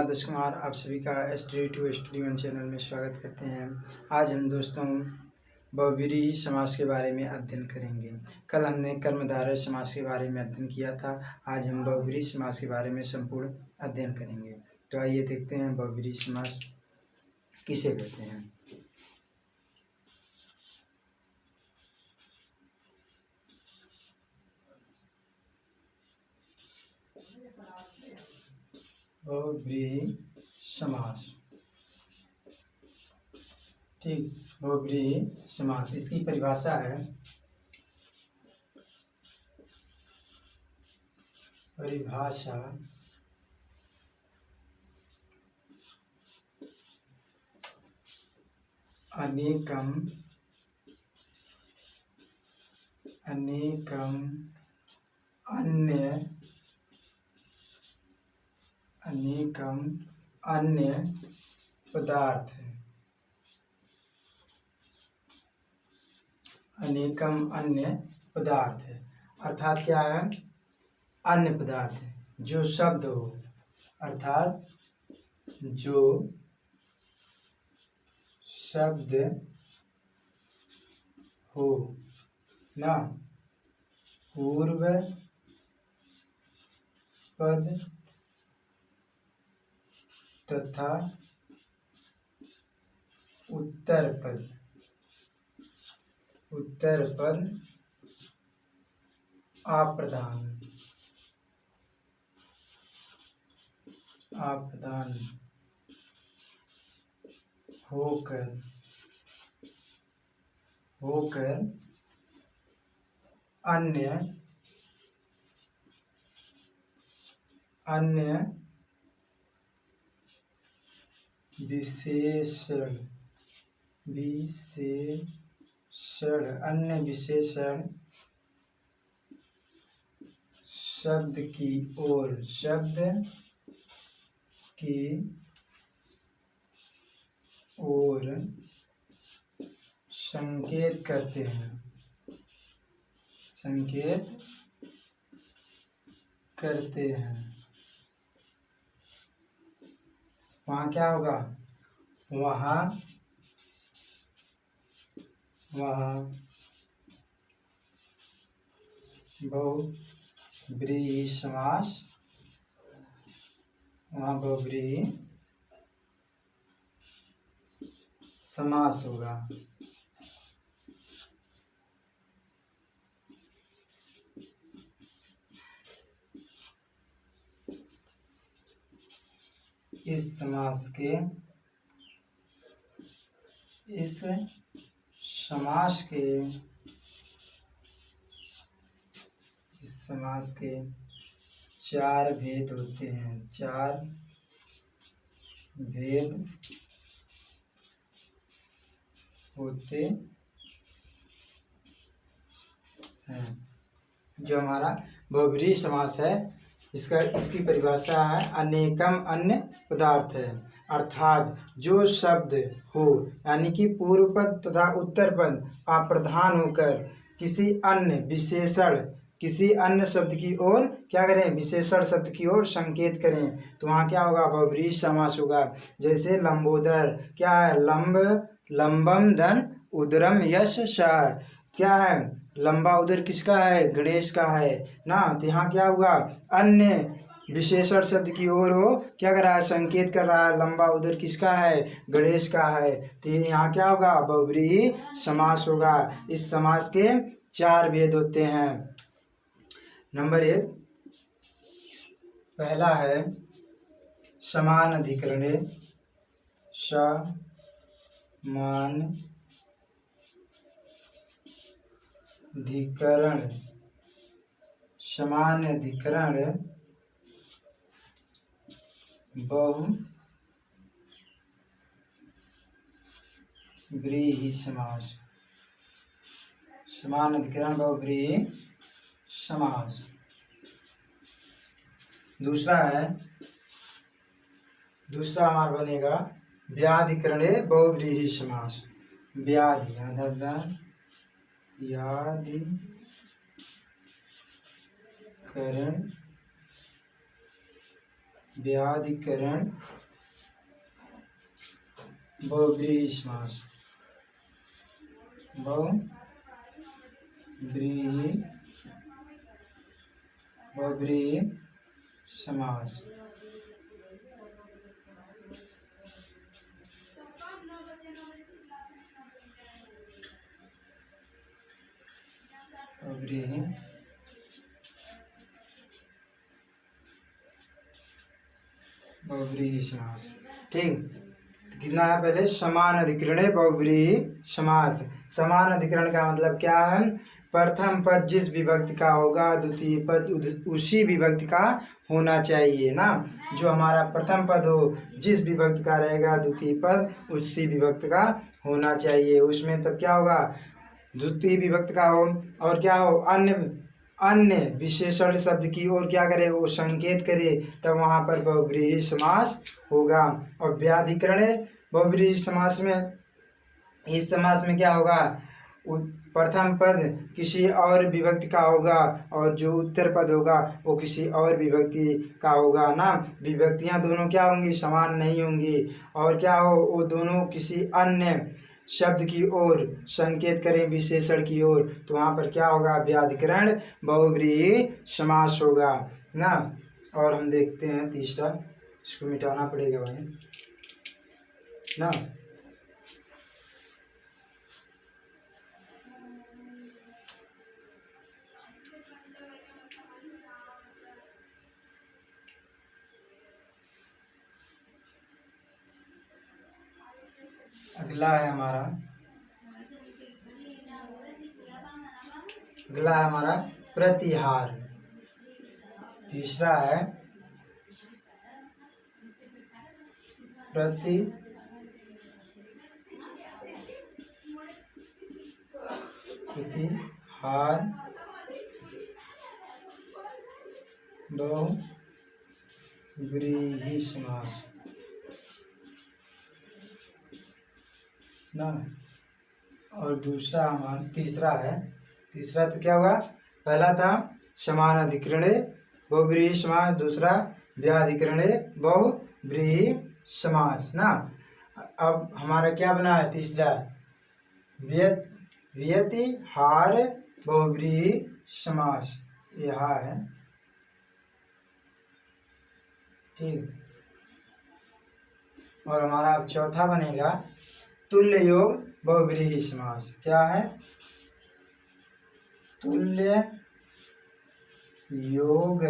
नमस्कार दर्शक, आप सभी का STD2 STD1 चैनल में स्वागत करते हैं। आज हम दोस्तों बहुब्रीहि समास के बारे में अध्ययन करेंगे। कल हमने कर्मधारय समास के बारे में अध्ययन किया था। आज हम बहुब्रीहि समास के बारे में संपूर्ण अध्ययन करेंगे। तो आइए देखते हैं बहुब्रीहि समास किसे कहते हैं। बहुब्रीहि समास, ठीक। बहुब्रीहि समास, इसकी परिभाषा है, परिभाषा अनेकम अन्य पदार्थ, अनेकम अन्य पदार्थ है। अर्थात क्या है? अन्य पदार्थ है जो शब्द हो, अर्थात जो शब्द हो ना, पूर्व पद तथा उत्तर पद अप्रधान होकर अन्य विशेषण शब्द की ओर संकेत करते हैं। वहाँ क्या होगा? वहाँ बहुब्रीहि समास होगा। इस समास के चार भेद होते हैं। जो हमारा बहुब्रीहि समास है, इसकी परिभाषा है अनेकम अन्य पदार्थ है। अर्थात जो शब्द हो, यानी कि पूर्व पद तथा उत्तर पद अप्रधान होकर किसी अन्य शब्द की ओर क्या करें? विशेषण शब्द की ओर संकेत करें, तो वहाँ क्या होगा? बहुब्रीहि समास होगा। जैसे लंबोदर, क्या है? लंबम धन उदरम यश शाह, क्या है? लंबा उदर किसका है? गणेश का है ना। तो यहाँ क्या होगा? अन्य विशेषण शब्द की ओर हो क्या कर रहा है? संकेत कर रहा है। लंबा उदर किसका है? गणेश का है। तो यहाँ क्या होगा? बहुब्रीहि समास होगा। इस समास के चार भेद होते हैं। नंबर 1, पहला है समान अधिकरणे। समान अधिकरण बहुब्रीहि समास। समान अधिकरण बहुब्रीहि समास। दूसरा हमारा बनेगा व्याधिकरणे बहुब्रीहि समास। व्याधिकरण व्याधिकरण बहुव्रीहि समास। बहुव्रीहि समास। बहुव्रीहि समास। ठीक, तो कितना है पहले समान अधिकरण बहुव्रीहि समास। समान अधिकरण का मतलब क्या है? प्रथम पद जिस विभक्ति का होगा द्वितीय पद उसी विभक्ति का होना चाहिए ना। जो हमारा प्रथम पद हो जिस विभक्ति का रहेगा द्वितीय पद उसी विभक्ति का होना चाहिए। उसमें तब क्या होगा? द्वितीय विभक्ति का हो और क्या हो? अन्य विशेषण शब्द की ओर क्या करे? वो संकेत करे, तब वहाँ पर बहुव्रीहि समास होगा। और व्याधिकरण बहुव्रीहि समास में, इस समास में क्या होगा? प्रथम पद किसी और विभक्ति का होगा और जो उत्तर पद होगा वो किसी और विभक्ति का होगा ना। विभक्तियां दोनों क्या होंगी? समान नहीं होंगी। और क्या हो? वो दोनों किसी अन्य शब्द की ओर संकेत करें, विशेषण की ओर, तो वहाँ पर क्या होगा? व्याधिकरण बहुव्रीहि समास होगा ना। और हम देखते हैं तीसरा, इसको मिटाना पड़ेगा भाई ना। अगला है हमारा प्रतिहार। तीसरा है प्रतिहार बहुव्रीहि समास ना। और दूसरा हमारा तीसरा है। तीसरा तो क्या होगा? पहला था समान अधिकरण बहुव्रीहि समास, दूसरा व्याधिकरण बहुव्रीहि समास ना। अब हमारा क्या बना है? तीसरा व्यतिहार बहुव्रीहि समास, यह है। ठीक, और हमारा अब चौथा बनेगा तुल्य योग बहुव्रीहि समास। क्या है? तुल्य योग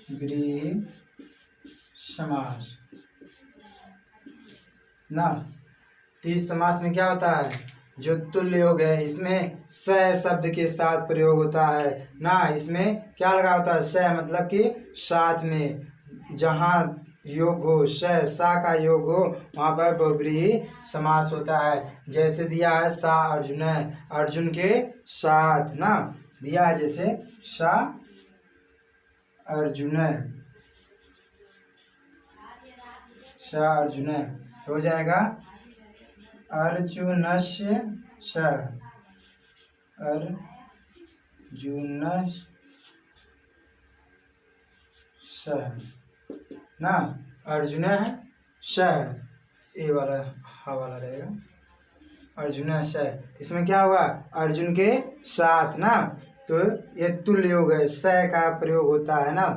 बहुव्रीहि समास ना। तो इस समास में क्या होता है? जो तुल्य योग है इसमें स शब्द के साथ प्रयोग होता है ना। इसमें क्या लगा होता है? स मतलब कि साथ में, जहाँ योग हो, सा का योग हो, वहाँ पर बहुव्रीहि समास होता है। जैसे दिया है सा अर्जुन, अर्जुन के साथ ना दिया है। जैसे सा अर्जुन, तो हो जाएगा अर्जुनस्य स, ना। अर्जुन स, ए वाला हा वाला रहेगा, अर्जुन स। इसमें क्या होगा? अर्जुन के साथ ना। तो ये तुल्य योग है, स का प्रयोग होता है ना।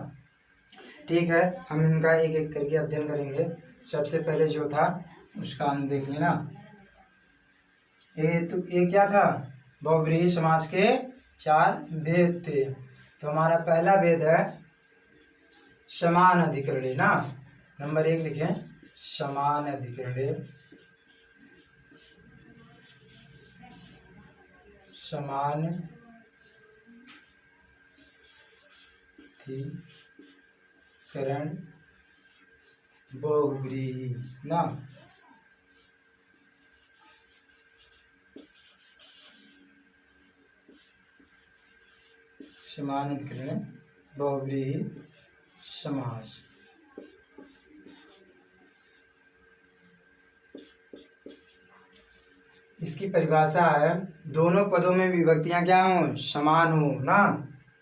ठीक है, हम इनका एक एक करके अध्ययन करेंगे। सबसे पहले जो था उसका हम देख लेना। ये क्या था? बहुव्रीहि समास के 4 भेद थे। तो हमारा पहला भेद है समान अधिकरण ना। नंबर 1 लिखें, समान अधिकरण। समान अधिकरण बहुव्रीहि ना। समान अधिकरण बहुव्रीहि समास। इसकी परिभाषा है दोनों पदों में विभक्तियां क्या हो, समान हो ना।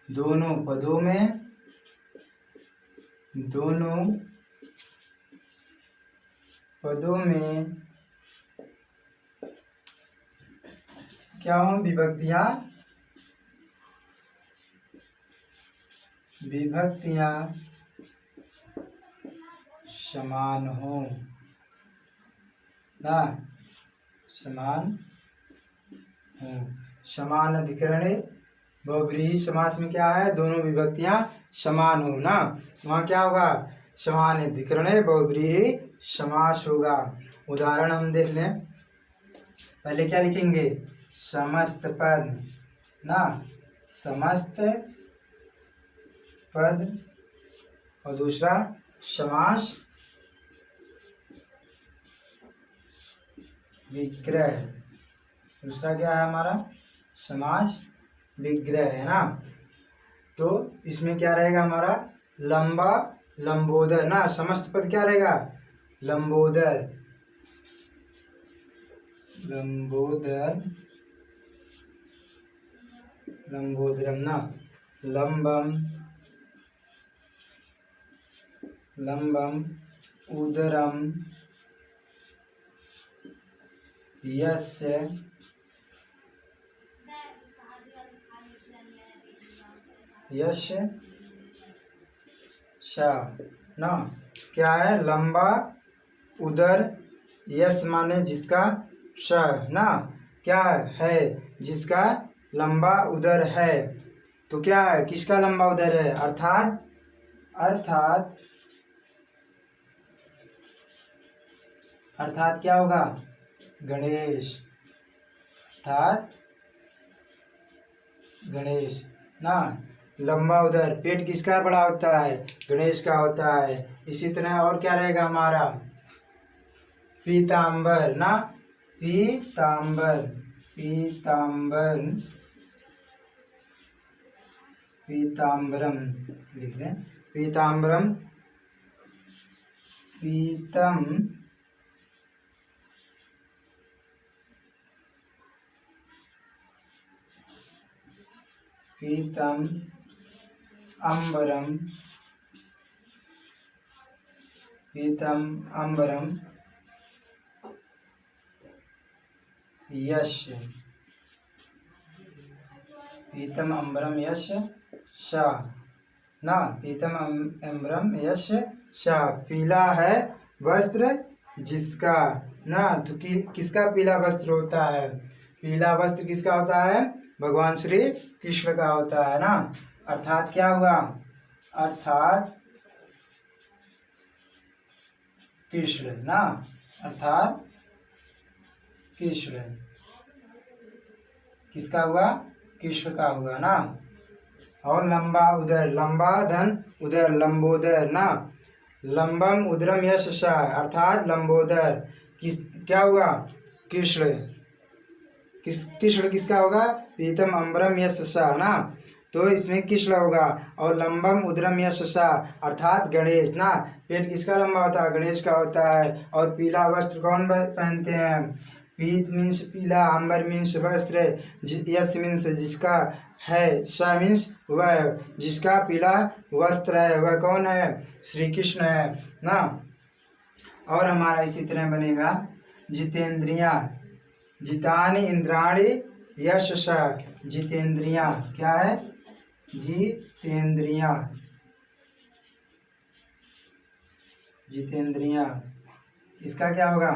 दोनों पदों में क्या हो, विभक्तियां समान हो ना, समान हो। समान अधिकरणे बहुब्रीहि समास में क्या है, दोनों विभक्तियां समान हो ना, वहाँ क्या होगा, समान अधिकरणे बहुब्रीहि समास होगा। उदाहरण हम देख लें, पहले क्या लिखेंगे, समस्त पद ना, समस्त पद, और दूसरा समास विग्रह, दूसरा क्या है हमारा, समास विग्रह है ना। तो इसमें क्या रहेगा हमारा, लंबा लंबोदर ना, समस्त पद क्या रहेगा, लंबोदर, लंबोदरम ना, लंबम उदरम यस्य श ना, क्या है, लंबा उदर, यश माने जिसका, श ना, क्या है, जिसका लंबा उदर है। तो क्या है, किसका लंबा उदर है, अर्थात क्या होगा, गणेश, गणेश ना। लंबा उदर, पेट किसका बड़ा होता है, गणेश का होता है। इसी तरह और क्या रहेगा हमारा, पीतांबर ना, पीतांबरम लिख लें, पीतांबरम, पीतम अंबरम यश, पीतम अंबरम यश श ना, पीतम अंबरम यश श, पीला है वस्त्र जिसका ना। तो किसका पीला वस्त्र होता है, पीला वस्त्र किसका होता है, भगवान श्री कृष्ण का होता है ना। अर्थात क्या हुआ, अर्थात कृष्ण ना, अर्थात कृष्ण किसका हुआ, कृष्ण का हुआ ना। और लंबा उदर, लंबा धन उदर, लंबोदर ना, लंबम उदरम यश श, अर्थात लंबोदर क्या हुआ, कृष्ण, कृष्ण किसका होगा, पीतम अंबरम यश श ना, तो इसमें कृष्ण होगा। और लंबम उदरम यश श अर्थात गणेश ना, पेट किसका लंबा होता है, गणेश का होता है। और पीला वस्त्र कौन पहनते हैं, पीत मीन्स पीला, अंबर मीन्स वस्त्र, यश मीन्स जिसका है, श मीन्स वह जिसका पीला वस्त्र है, वह कौन है, श्री कृष्ण है ना। और हमारा इसी तरह बनेगा जितेंद्रिया, जितानि इंद्राणि यश श, जितेंद्रिया क्या है, जितेंद्रिया, जितेंद्रिया इसका क्या होगा,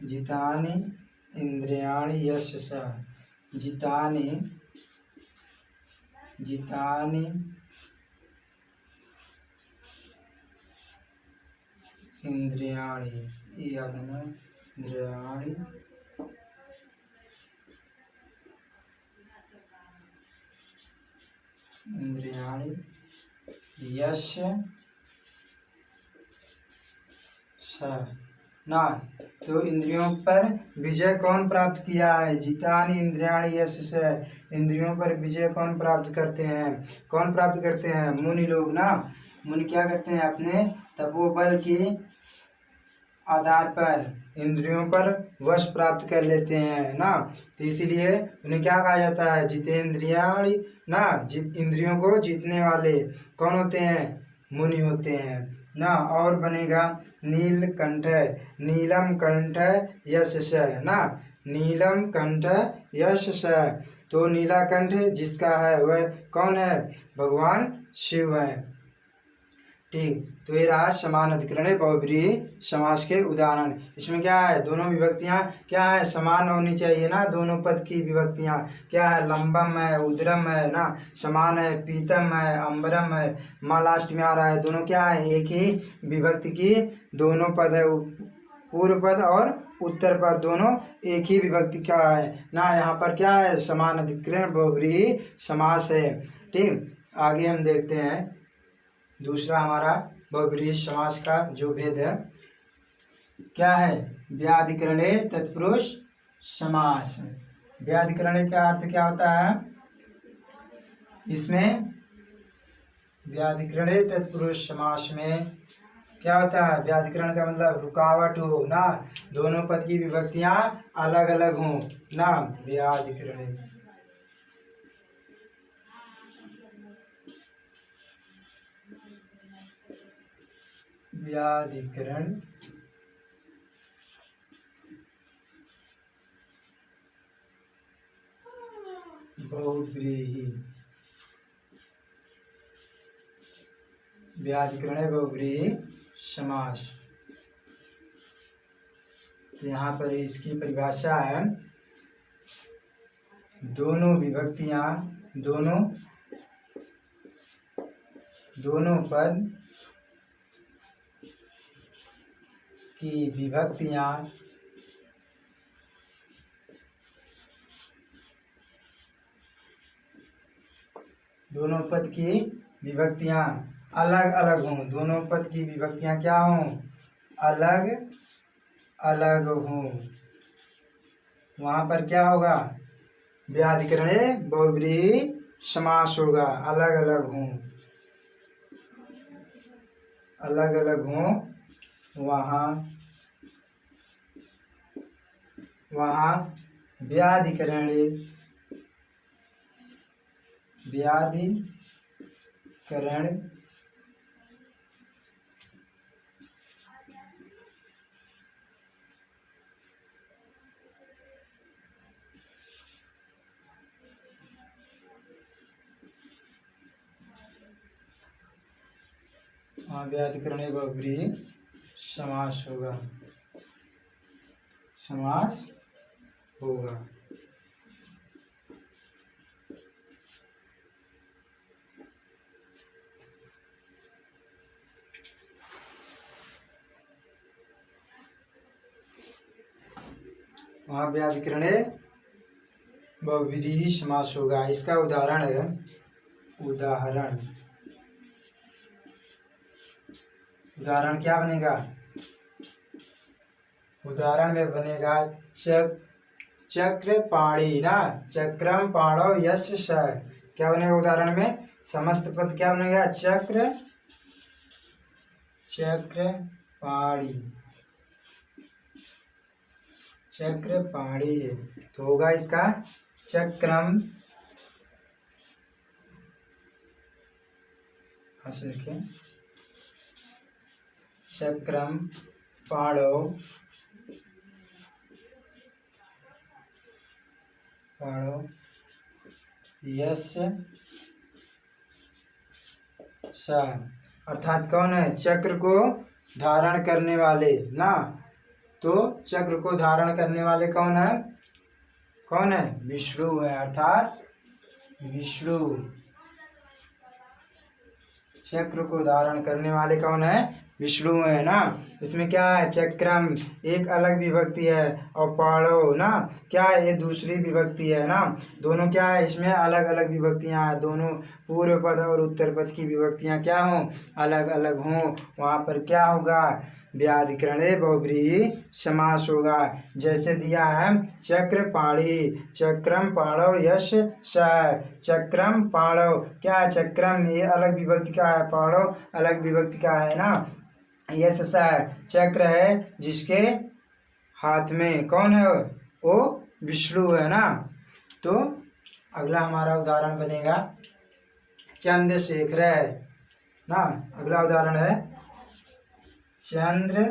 जितानि इंद्रियाणि यश स, जितानि इंद्रियाणि, याद है ना, इंद्रियाणि यश स ना, तो इंद्रियों पर विजय कौन प्राप्त किया है? जितानि इंद्रियाणि यशस्य। इंद्रियों पर विजय कौन प्राप्त करते हैं? कौन प्राप्त करते हैं? मुनि लोग ना। मुनि क्या करते हैं? अपने तपोबल के आधार पर इंद्रियों पर वश प्राप्त कर लेते हैं ना। तो इसीलिए उन्हें क्या कहा जाता है? जितेंद्रियाणि ना। इंद्रियों को जीतने वाले कौन होते हैं? मुनि होते हैं ना। और बनेगा नीलकंठ। नीलम कंठ यश ना। नीलम कंठ यश। तो नीलाकंठ जिसका है वह कौन है? भगवान शिव है। ठीक, तो ये रहा समान अधिकरण बहुब्रीहि समास के उदाहरण। इसमें क्या है? दोनों विभक्तियां क्या है? समान होनी चाहिए ना। दोनों पद की विभक्तियां क्या है? लंबम है, उदरम है ना। समान है, पीतम है, अंबरम है। माँ लास्ट में आ रहा है। दोनों क्या है? एक ही विभक्ति की दोनों पद है। पूर्व पद और उत्तर पद दोनों एक ही विभक्ति का है ना। यहाँ पर क्या है? समान अधिकरण बहुब्रीहि समास है। ठीक, आगे हम देखते हैं दूसरा हमारा बहुब्रीहि समास का जो भेद है क्या है? व्याधिकरणे तत्पुरुष समास। व्याधिकरणे का अर्थ क्या होता है? इसमें व्याधिकरणे तत्पुरुष समास में क्या होता है? व्याधिकरण का मतलब रुकावट हो ना। दोनों पद की विभक्तियां अलग अलग हों ना। व्याधिकरणे व्याधिकरण बहुब्रीहि। व्याधिकरण बहुब्रीहि समास। तो यहाँ पर इसकी परिभाषा है दोनों विभक्तियां दोनों पद की विभक्तियां दोनों पद की विभक्तियां अलग अलग हों। दोनों पद की विभक्तियां क्या हों? अलग अलग हों। वहाँ पर क्या होगा? व्याधिकरणे बहुब्रीहि समास होगा। अलग अलग हों, अलग अलग हों। वहाँ व्याधिकरणे व्याधिकरणे बहुब्रीहि समास होगा। वहाँ व्याधिकरणे बहुब्रीहि समास होगा। इसका उदाहरण है उदाहरण क्या बनेगा? उदाहरण में बनेगा चक्रपाणि ना। चक्रम पाणौ यस्य स। क्या बनेगा उदाहरण में? समस्त पद क्या बनेगा? चक्रपाणि। तो होगा इसका चक्रम, लिखें चक्रम पाणौ यस्य स। अर्थात कौन है? चक्र को धारण करने वाले ना। तो चक्र को धारण करने वाले कौन है? विष्णु है। अर्थात विष्णु चक्र को धारण करने वाले कौन है? विष्णु है ना। इसमें क्या है? चक्रम एक अलग विभक्ति है और पाणौ ना क्या है? ये दूसरी विभक्ति है ना। दोनों क्या है? इसमें अलग अलग विभक्तियां हैं। दोनों पूर्व पद और उत्तर पद की विभक्तियां क्या हों? अलग अलग हों। वहाँ पर क्या होगा? व्याधिकरणे बहुव्रीहि समास होगा। जैसे दिया है चक्र पाणी, चक्रम पाणौ यश स, चक्रम पाणौ क्या है, चक्रम ये अलग विभक्ति का है, पाणौ अलग विभक्ति का है ना। यश स चक्र है जिसके हाथ में, कौन है वो, विष्णु है ना। तो अगला हमारा उदाहरण बनेगा चंद्रशेखर ना। अगला उदाहरण है चंद्र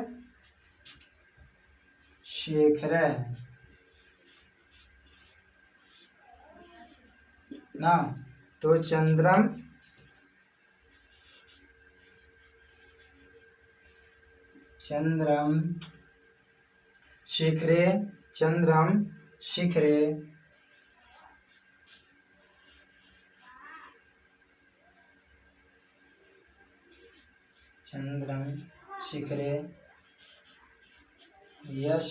शेखर ना। तो चंद्रम शिखरे, चंद्रम शिखरे, चंद्रम शिखरे यश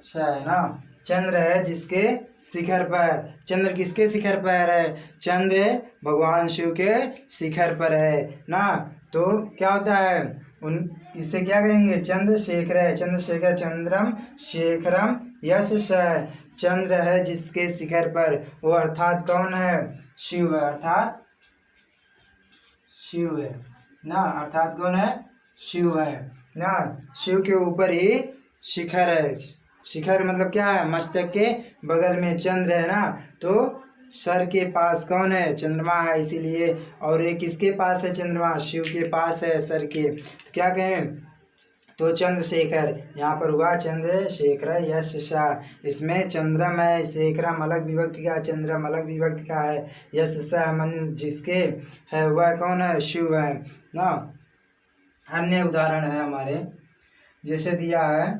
स है ना। चंद्र है जिसके शिखर पर, चंद्र किसके शिखर पर है, चंद्र भगवान शिव के शिखर पर है ना। तो क्या होता है उन, इससे क्या कहेंगे, चंद्रशेखर है, चंद्रशेखर, चंद्रम शेखरम यश स, चंद्र है जिसके शिखर पर, वो अर्थात कौन है, शिव है, अर्थात शिव है ना, अर्थात कौन है, शिव है ना। शिव के ऊपर ही शिखर है, शिखर मतलब क्या है, मस्तक के बगल में चंद्र है ना। तो सर के पास कौन है, चंद्रमा है, इसीलिए। और ये किसके पास है, चंद्रमा शिव के पास है सर के। तो क्या कहें, तो चंद्रशेखर यहाँ पर हुआ चंद्रशेखर यश सा, इसमें चंद्रम है, शेखरम अलग विभक्ति का, चंद्रम अलग विभक्ति का है, यश सा मन जिसके है वह कौन है, शिव है ना। अन्य उदाहरण है हमारे, जैसे दिया है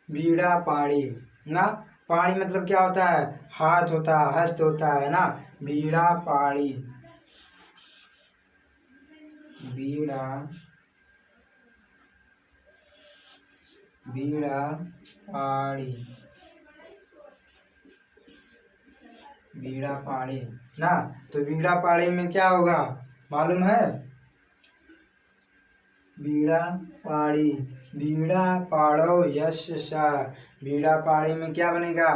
बीड़ा पाणी ना। पाणी मतलब क्या होता है, हाथ होता है, हस्त होता है ना। बीड़ा पाणी, बीड़ा पाणी, बीड़ा पाणी ना। तो बीड़ा पाणी में क्या होगा मालूम है, बीड़ा पाणी, बीड़ा पाणौ यश सा, बीड़ा पाणी में क्या बनेगा,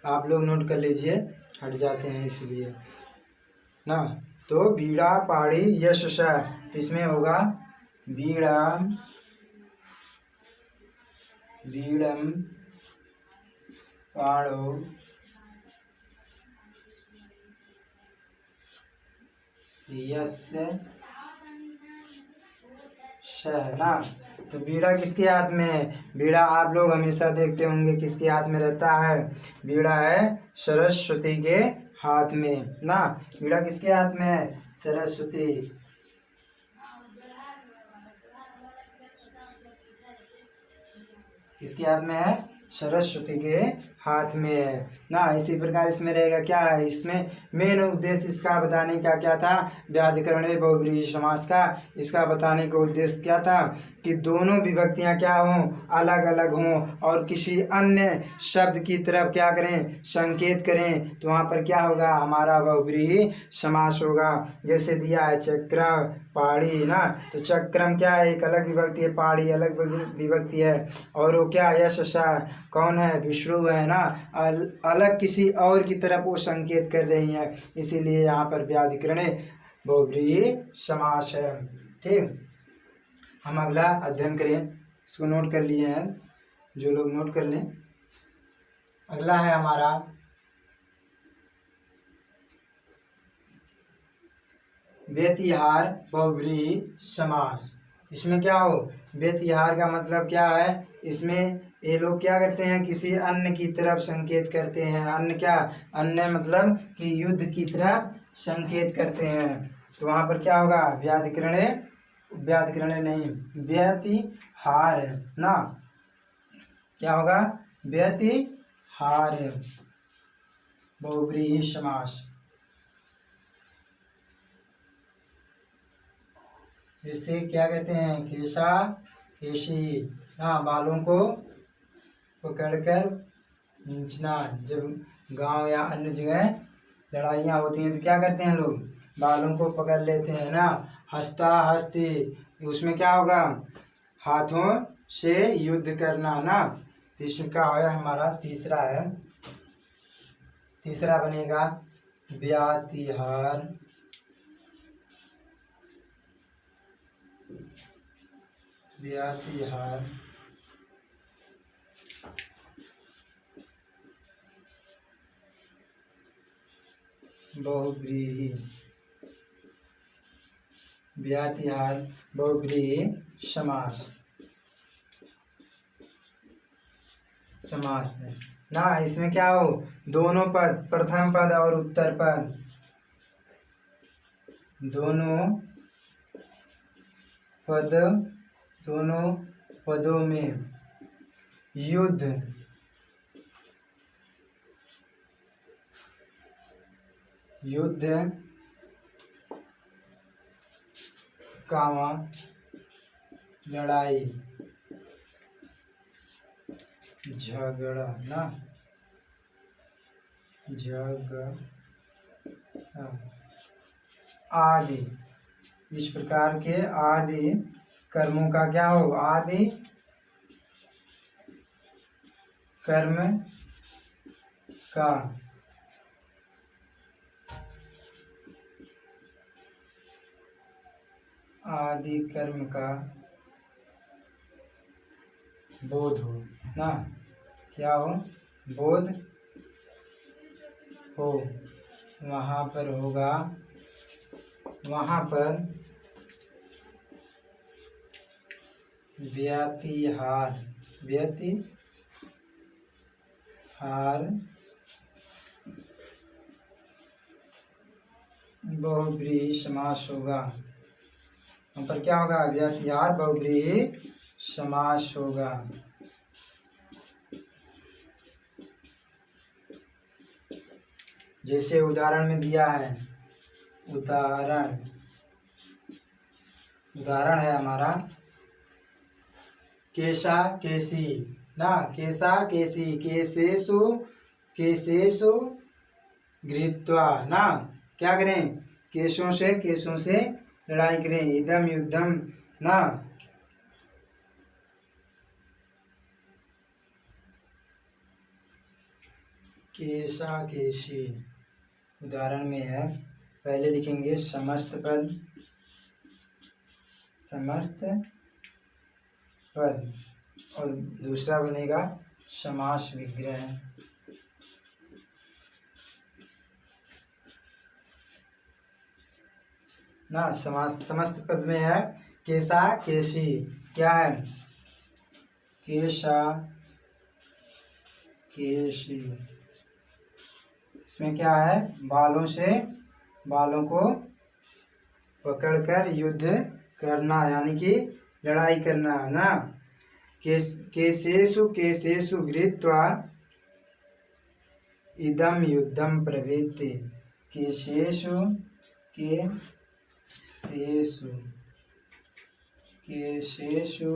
आप लोग नोट कर लीजिए, हट जाते हैं इसलिए ना। तो बीड़ा पाणी यश सा, इसमें होगा बीड़ा, बीड़म पाणौ यश है ना। तो बीड़ा किसके हाथ में है, बीड़ा आप लोग हमेशा देखते होंगे किसके हाथ में रहता है, बीड़ा है सरस्वती के हाथ में ना। बीड़ा किसके हाथ में है, सरस्वती, किसके हाथ में है, सरस्वती के हाथ में है ना। इसी प्रकार इसमें रहेगा क्या है, इसमें मेन उद्देश्य इसका बताने का क्या था, व्याधिकरणे बहुव्रीहि समास का इसका बताने का उद्देश्य क्या था कि दोनों विभक्तियां क्या हों, अलग अलग हों और किसी अन्य शब्द की तरफ क्या करें, संकेत करें। तो वहाँ पर क्या होगा, हमारा बहुव्रीहि समास होगा। जैसे दिया है चक्र पाणी ना, तो चक्रम क्या है, एक अलग विभक्ति है, पाणी अलग विभक्ति है, और वो क्या यश सा कौन है, विष्णु है ना। अलग किसी और की तरफ वो संकेत कर रही हैं, इसीलिए यहाँ पर व्याधिकरणे बहुव्रीहि समास है। ठीक, हम अगला अध्ययन करें, इसको नोट कर लिए हैं जो लोग, नोट कर लें। अगला है हमारा व्यतिहार बहुव्रीहि समास। इसमें क्या हो, व्यतिहार का मतलब क्या है, इसमें ये लोग क्या करते हैं, किसी अन्य की तरफ संकेत करते हैं। अन्य क्या, अन्य मतलब कि युद्ध की तरफ संकेत करते हैं। तो वहाँ पर क्या होगा, व्याधिकरणे, व्याधिकरणे नहीं, व्यतिहार ना, क्या होगा, व्यतिहार बहुव्रीहि समास। इसे क्या कहते हैं, केशा केशी ना, बालों को पकड़कर खींचना। जब गांव या अन्य जगह लड़ाइयाँ होती हैं तो क्या करते हैं लोग, बालों को पकड़ लेते हैं ना। हस्ता हस्ती उसमें क्या होगा, हाथों से युद्ध करना ना। तो इसमें क्या होगा, हमारा तीसरा है, तीसरा बनेगा व्यातिहार, व्यातिहार बहुव्रीहि, व्यातिहार बहुव्रीहि समास, समास है ना। इसमें क्या हो, दोनों पद, प्रथम पद और उत्तर पद, दोनों पद, दोनों पदों में युद्ध, युद्ध कामा लड़ाई झगड़ा ना, झगड़ा आदि, इस प्रकार के आदि कर्मों का क्या हो, आदि कर्म का आदि कर्म का बोध हो ना, क्या हो, बोध हो, वहाँ पर होगा, वहाँ पर व्यातिहार, व्यातिहार बहुव्रीहि समास होगा। वहाँ पर क्या होगा, व्यातिहार बहुव्रीहि समास होगा। जैसे उदाहरण में दिया है, उदाहरण, उदाहरण है हमारा केशा केसी ना, केशा केसी, केशेषु केशेषु गृहीत्वा ना, क्या करें, केशों से लड़ाई करें, इदम युद्धम ना, केशा केशी उदाहरण में है। पहले लिखेंगे समस्त पद, समस्त पद, और दूसरा बनेगा समास विग्रह ना। समास समस्त पद में है केशा केशी, क्या है, केशा केशी, इसमें क्या है, बालों से, बालों को पकड़कर युद्ध करना, यानी कि लड़ाई करना ना। केशेषु केशेषु गृहीत्वा इदम युद्धम प्रवृत्ति, केशेषु केशेषु केशेषु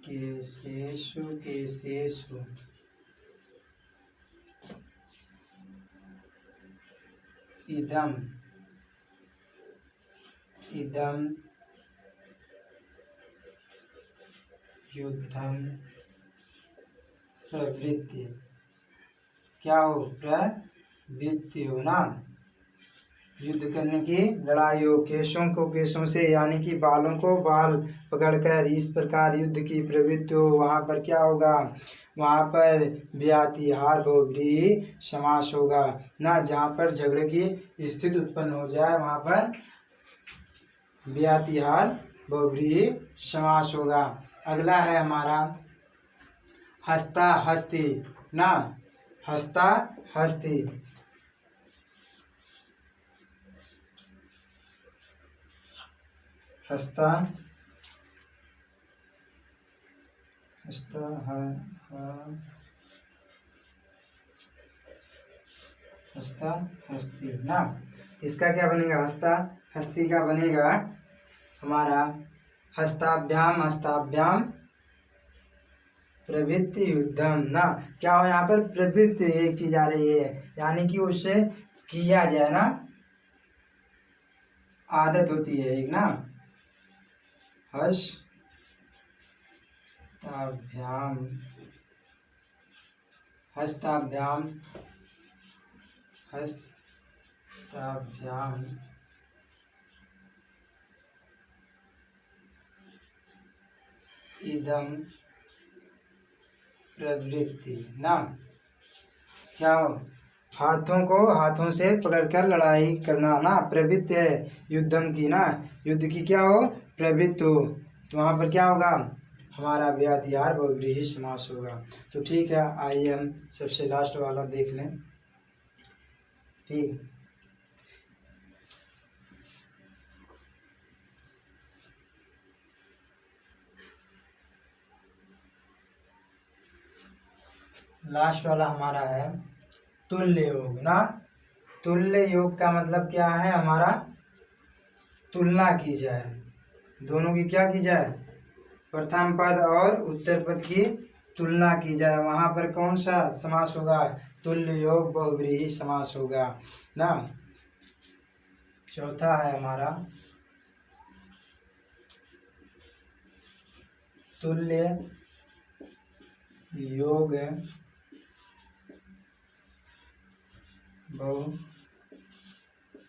केशेषु केशेषु इदम इदम युद्धम प्रवृत्ति, क्या हो, प्रवृत्ति हो ना, युद्ध करने की लड़ाई हो, केशों को केशों से, यानी कि बालों को बाल पकड़कर इस प्रकार युद्ध की प्रवृत्ति हो, वहाँ पर क्या होगा, वहाँ पर व्यातिहार बहुव्रीहि समास होगा ना। जहाँ पर झगड़े की स्थिति उत्पन्न हो जाए वहाँ पर व्यातिहार बहुव्रीहि समास होगा। अगला है हमारा हस्ता हस्ती ना, हस्ता हस्ती, हस्ता हस्ता हस्ता हस्ती ना। इसका क्या बनेगा, हस्ता हस्ती का बनेगा हमारा हस्ताभ्याम हस्ताभ्याम प्रवृत्ति युद्धम ना। क्या हो, यहाँ पर प्रवृत्ति एक चीज आ रही है, यानी कि उससे किया जाए ना, आदत होती है एक ना, हस्ताभ्याम, हस्ताभ्याम, हस्ताभ्याम इदम प्रवृत्ति ना, क्या हो, हाथों को हाथों से पकड़कर लड़ाई करना ना प्रवृत्ति है, युद्धम की ना, युद्ध की क्या हो, प्रवृत्ति हो। तो वहाँ पर क्या होगा, हमारा व्याधिहार बहुव्रीहि समास होगा। तो ठीक है, आइए हम सबसे लास्ट वाला देख लें। ठीक, लास्ट वाला हमारा है तुल्य योग ना। तुल्य योग का मतलब क्या है, हमारा तुलना की जाए, दोनों की क्या की जाए, प्रथम पद और उत्तर पद की तुलना की जाए। वहाँ पर कौन सा समास होगा, तुल्य योग बहुव्रीहि समास होगा ना। चौथा है हमारा तुल्य योग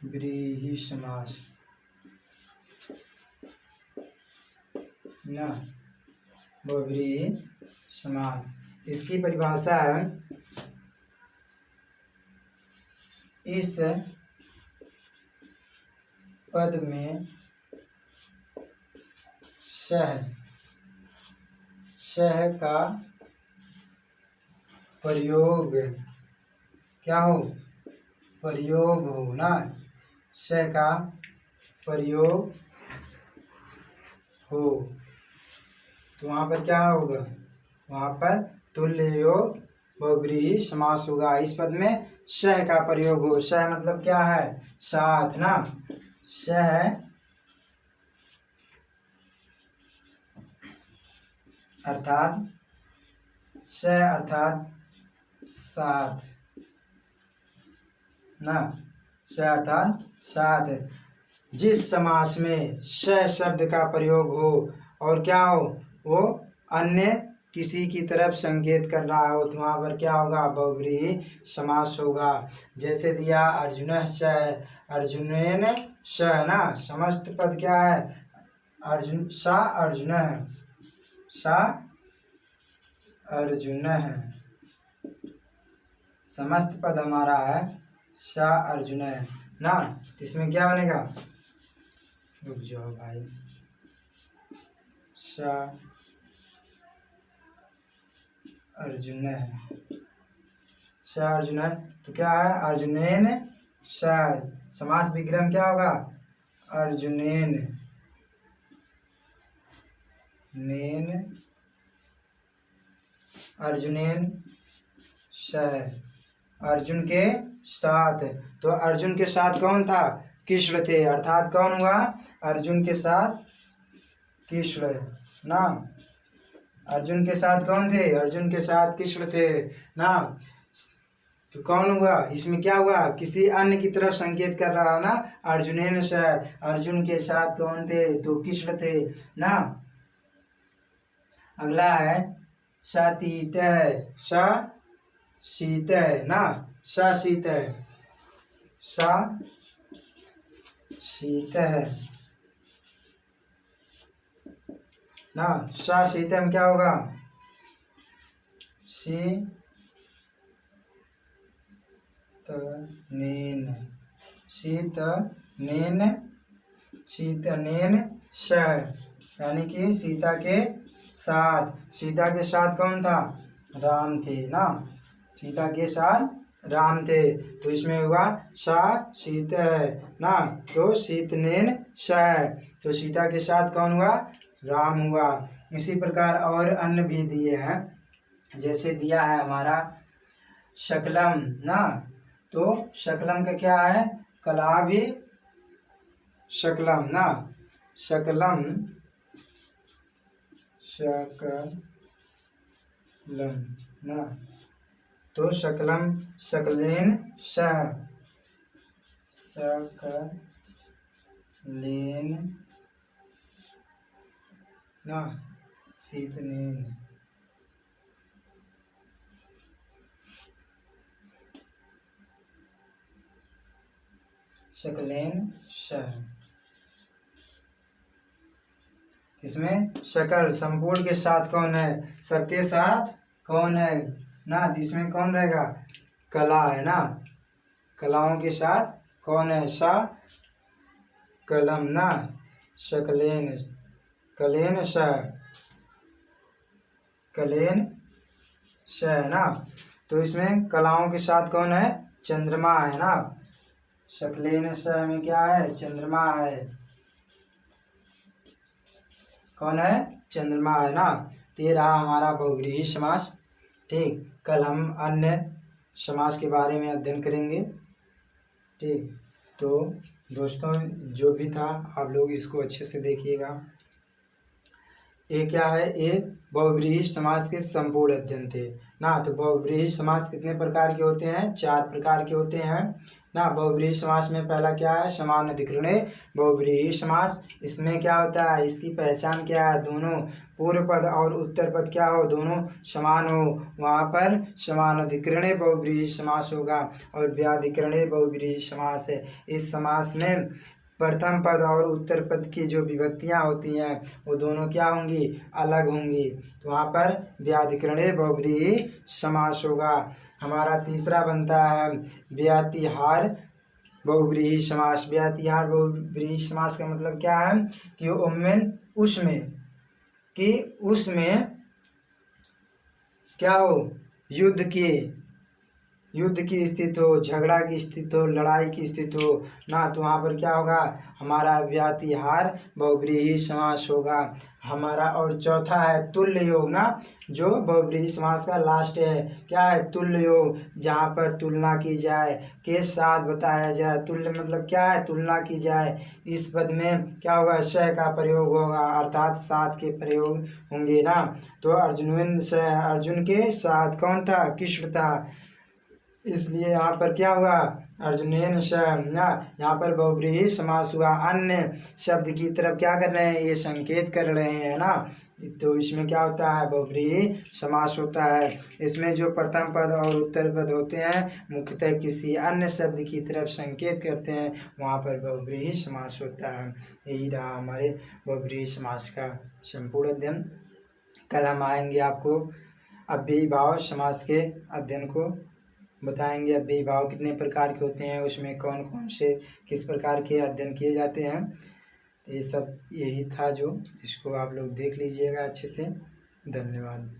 बहुव्रीहि समास ना, बहुव्रीहि समास। इसकी परिभाषा है, इस पद में सह का प्रयोग क्या हो, प्रयोग हो ना, सह का प्रयोग हो। तो वहाँ पर क्या होगा, वहाँ पर तुल्य योग बहुव्रीहि समास होगा। इस पद में सह का प्रयोग हो, सह मतलब क्या है, साथ ना, सह अर्थात सह अर्थात साथ ना, सह अर्थात साथ। जिस समास में सह शब्द का प्रयोग हो और क्या हो, वो अन्य किसी की तरफ संकेत कर रहा हो, तो वहाँ पर क्या होगा, बहुव्रीहि समास होगा। जैसे दिया अर्जुनः सह, अर्जुनेन सह ना, समस्त पद क्या है, अर्जुन सा अर्जुनः, सा अर्जुनः, समस्त पद हमारा है सा अर्जुनः ना। इसमें क्या बनेगा, रुक जाओ भाई, सा अर्जुनः, सा अर्जुनः, तो क्या है, अर्जुनेन सा, समास विग्रह क्या होगा, अर्जुनेन, नेन, अर्जुनेन सह, अर्जुन के साथ। तो अर्जुन के साथ कौन था, कृष्ण थे, अर्थात कौन हुआ, अर्जुन के साथ कृष्ण ना, अर्जुन के साथ कौन थे, अर्जुन के साथ कृष्ण थे ना। तो कौन हुआ, इसमें क्या हुआ, किसी अन्य की तरफ संकेत कर रहा ना, अर्जुनेन सह, अर्जुन के साथ कौन थे, तो कृष्ण थे ना। अगला है सतीत, स शीत ना, स शीत, स शीत ना, स शीत में क्या होगा, शीतनेन, शीतनेन, शीतनेन सह, यानी कि सीता के साथ। सीता के साथ कौन था, राम थे ना, सीता के साथ राम थे। तो इसमें हुआ सा शीत है ना, तो शीतनेन सह, तो सीता के साथ कौन हुआ, राम हुआ। इसी प्रकार और अन्य भी दिए हैं, जैसे दिया है हमारा शकलम ना, तो शकलम का क्या है, कला भी शकलम ना, शकलम, शकलम ना, तो शकलम, शकलेन सह, शकलेन लेन ना शीतनेन शकलेन श। इसमें शकल संपूर्ण के साथ कौन है, सबके साथ कौन है ना, इसमें कौन रहेगा, कला है ना, कलाओं के साथ कौन है, सा कलम ना, शकलेन कलेन श, कलेन श है ना। तो इसमें कलाओं के साथ कौन है, चंद्रमा है ना, शकलेन श में क्या है, चंद्रमा है, कौन है, चंद्रमा है ना। तो ये रहा हमारा बहुव्रीहि समास। ठीक, कल हम अन्य समास के बारे में अध्ययन करेंगे। ठीक, तो दोस्तों जो भी था आप लोग इसको अच्छे से देखिएगा। ये क्या है, ये बहुव्रीहि समास के संपूर्ण अध्ययन थे ना। तो बहुव्रीहि समास कितने प्रकार के होते हैं, 4 प्रकार के होते हैं ना। बहुव्रीहि समास में पहला क्या है, समान अधिकरणे बहुव्रीहि समास। इसमें क्या होता है, इसकी पहचान क्या है, दोनों पूर्व पद और उत्तर पद क्या हो, दोनों समान हो, वहाँ पर समान अधिकरणे बहुव्रीहि समास होगा। और व्याधिकरणे बहुव्रीहि समास है। इस समास में प्रथम पद और उत्तर पद की जो विभक्तियां होती हैं वो दोनों क्या होंगी, अलग होंगी। तो वहाँ पर व्याधिकरणे बहुव्रीहि समास होगा। हमारा तीसरा बनता है व्यातिहार बहुव्रीहि समास। व्यातिहार बहुव्रीहि समास का मतलब क्या है कि उनमें उसमें कि उसमें क्या हो, युद्ध की स्थिति हो, झगड़ा की स्थिति हो, लड़ाई की स्थिति हो ना, तो वहाँ पर क्या होगा, हमारा व्यातिहार बहुव्रीहि समास होगा हमारा। और चौथा है तुल्य योग ना, जो बहुव्रीहि समास का लास्ट है, क्या है, तुल्य योग, जहाँ पर तुलना की जाए, के साथ बताया जाए। तुल्य मतलब क्या है, तुलना की जाए। इस पद में क्या होगा, श का प्रयोग होगा, अर्थात साथ के प्रयोग होंगे ना। तो अर्जुन के साथ कौन था, कृष्ण था, इसलिए यहाँ पर क्या हुआ, अर्जुनेन श ना, यहाँ पर बहुव्रीहि समास हुआ। अन्य शब्द की तरफ क्या कर रहे हैं, ये संकेत कर रहे हैं ना। तो इसमें क्या होता है, बहुव्रीहि समास होता है। इसमें जो प्रथम पद और उत्तर पद होते हैं मुख्यतः किसी अन्य शब्द की तरफ संकेत करते हैं, वहाँ पर बहुव्रीहि समास होता है। यही रहा हमारे बहुव्रीहि समास का संपूर्ण अध्ययन। कल हम आएंगे आपको अव्ययी भाव समास के अध्ययन को बताएंगे। अव्ययी भाव कितने प्रकार के होते हैं, उसमें कौन कौन से किस प्रकार के अध्ययन किए जाते हैं। ये सब यही था जो, इसको आप लोग देख लीजिएगा अच्छे से। धन्यवाद।